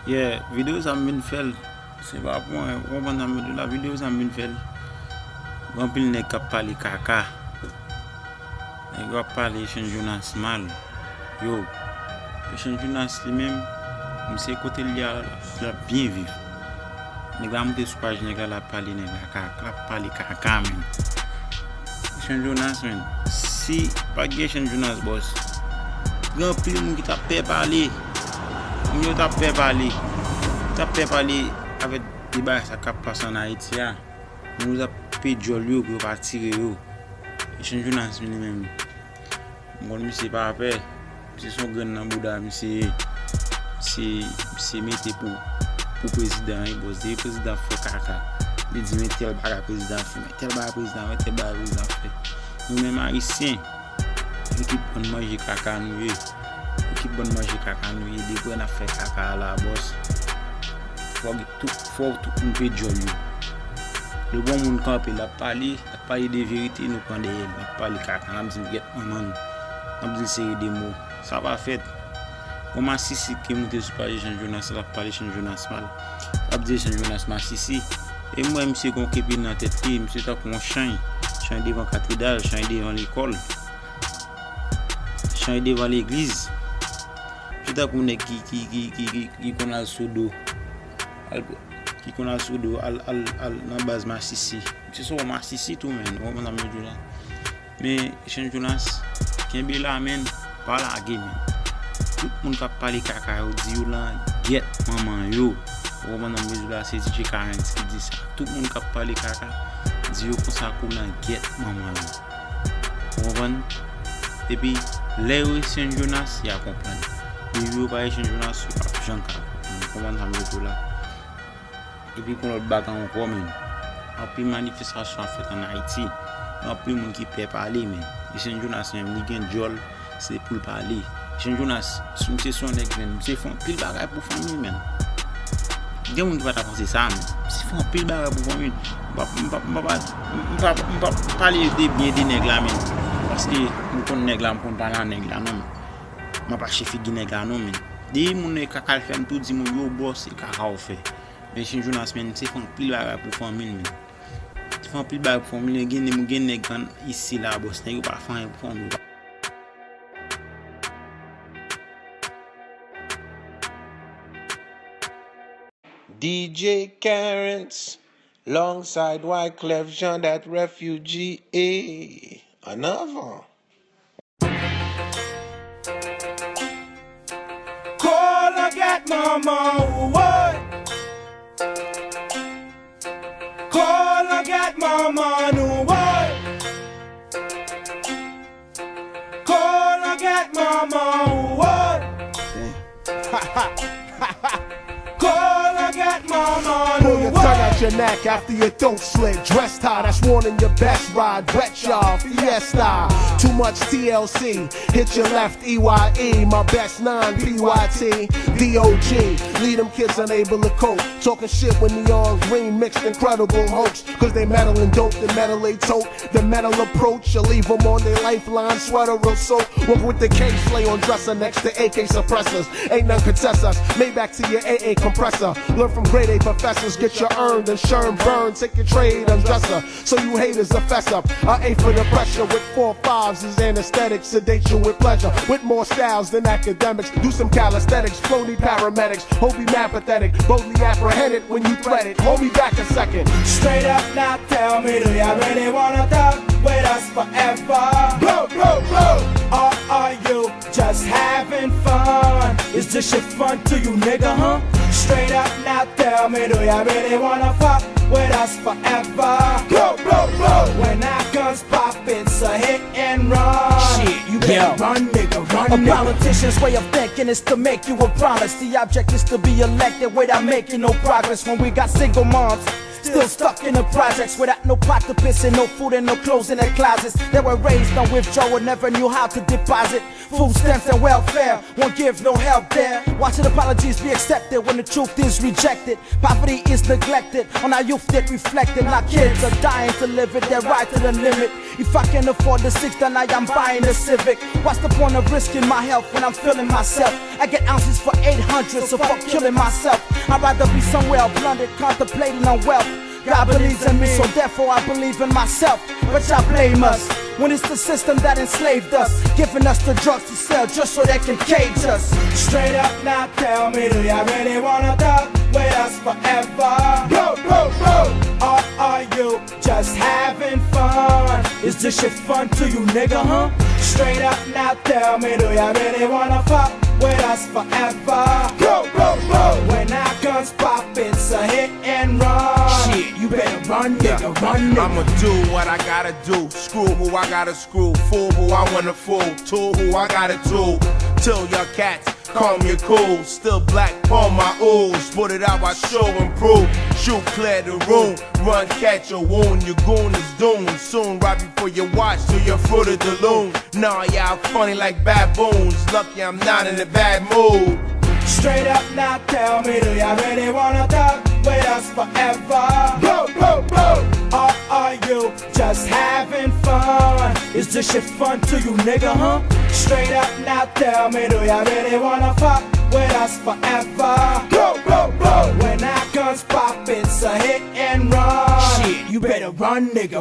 Yeah, videos am bin fel. Se pa pon, wap an amè la videos am bin fel. Gampil nek kap pali kaka. Nek wap pali Etienne Jonas mal. Yo, Etienne Jonas li même, mse kote li a bien viv. Nek la monte sou page nek la pali nek la pali kaka men. Etienne Jonas men, si pa gen Etienne Jonas boss, gampil moun ki tap pe pali. Moun yo tap pe pali. Tap pe pali avec des bails ça cap passe en Haïti ya. Nous a pe jol yo qui va tirer yo. Etienne Jonas même. Mon monsieur pas peur. C'est son grand nan bouda monsieur c'est mettre pour président et boss le président fait caca. Il dit mais tel bagarre président fait, tel bagarre président fait. Nous même haïtiens équipe bonne manger caca nous équipe bonne manger caca nous des gars n'a fait caca la boss. Faut tout un peu de joli. Le bon monde campé la parler de vérité nous prend derrière, la parler caca, on dit get maman. On dit série des mots. Ça va fait. Comment Sissi qui monte sur page Etienne Jonas la parler Etienne Jonas mal. Ça dit Etienne Jonas ma Sissi. Et moi monsieur qu'on képi dans tête li, monsieur ta comme chien devant cathédrale, chien devant l'école. Chien devant l'église. Je ta comme qui qu'on a sous dos. Qui connaît sous dos dans base Massissi. C'est ça Massissi tout men, on a mis là. Mais Etienne Jonas qui est là men, pas la game. Tout le monde qui parle caca ou dit là get maman yo. On a mis là c'est DJ Karen qui dit ça. Tout le monde qui parle caca dit yo pour ça qu'on get maman yo. On et puis les Etienne Jonas il a comprendre. Les yo pas Etienne Jonas pas Jean Cap. On va mettre là. Et puis qu'on l'autre bagarre encore même. En plus manifestation faite en Haïti, en plus monde qui peut parler mais Etienne Jonas même ni gen jol, c'est pour parler. Etienne Jonas, c'est son nèg men, c'est font pile bagarre pour famille men. Gen monde va penser ça men. C'est font pile bagarre pour famille. Pas parler de bien des nèg là men. Parce que nous connaissons nèg là, on parler nèg là non. M'a pas chef de nèg là non men. Des moun nèg kaka fait tout dit mon yo boss et kaka ou fait. Mais Etienne Jonas men c'est font pile bagarre pour famille men. C'est font pile bagarre pour famille gen nèg ici là boss nèg pas faire pour famille. DJ Carrots, alongside Wyclef Jean, that refugee, another. Call I got mama, what? Call I got mama, no what? Call I got mama, what? Call I got mama, Pull no your what? tongue out your neck after your throat slit. Dressed high, that's warning your best ride. Wet y'all, fiesta. Too much TLC. Hit your left, EYE. My best 9, PYT. DOG. Lead them kids unable to cope. Talking shit when neon green mixed incredible hoax. Cause they metal and dope, the metal they tote. The metal approach, you leave them on their lifeline. Sweater or soap. Walk with the case, lay on dresser next to AK suppressors. Ain't none contest us. Maybach to your AA compressor. Learn from grade A professors. Get your earned and churn burn. Take your trade undresser. So you haters a fess up. I A for the pressure with 4 5s is anesthetic. Sedate you with pleasure. With more styles than academics. Do some calisthenics. Phony paramedics. Hold me mad pathetic. Boldly apprehended when you threat it. Hold me back a second. Straight up now, tell me, do ya really wanna talk with us forever? Blow, blow, blow. Or are you just having fun? Is this shit fun to you, nigga, huh? Straight up now, tell me, do ya really wanna fuck with us forever? Blow, blow, blow. When our guns pop, it's a hit and run. Shit, you better run, nigga, run, A nigga. politician's way of thinking is to make you a promise. The object is to be elected without making no progress. When we got single moms still stuck in the projects without no pot to piss and no food and no clothes in their closets. They were raised on withdrawal, never knew how to deposit. Food stamps and welfare won't give no help there. Why should apologies be accepted when the truth is rejected? Poverty is neglected on our youth that reflected. Our kids are dying to live it, they're right to the limit. If I can afford the 6, then I am buying the Civic. What's the point of risking my health when I'm feeling myself? I get ounces for 800. 100, so fuck killing myself. I'd rather be somewhere blunted, contemplating on wealth. God believes in me, so therefore I believe in myself. But y'all blame us when it's the system that enslaved us, giving us the drugs to sell just so they can cage us. Straight up now, tell me, do ya really wanna talk with us forever? Go, go, go! Or are you just having fun? Is this shit fun to you, nigga, huh? Straight up now, tell me, do ya really wanna fuck with us forever? Go, go, go! When our guns pop, it's a hit and run. Shit, you better run, nigga, run, nigga. I'ma do what I gotta do. Screw who I gotta screw. Fool who I wanna fool. Tool who I gotta tool. Till your cats calm your cool. Still black on my ooze. Put it out, I show and prove. Shoot, clear the room. Run, catch a wound. Your goon is doomed. Soon, right before you watch till you're fruit of the loon. Nah, y'all funny like baboons. Lucky I'm not in a bad mood. Straight up now, tell me, do ya really wanna talk with us forever? Go, go, go! Or are you just having fun? Is this shit fun to you, nigga, huh? Straight up now, tell me, do ya really wanna fuck with us forever? Go, go, go! When our guns pop, it's a hit and run. Shit, you better run, nigga.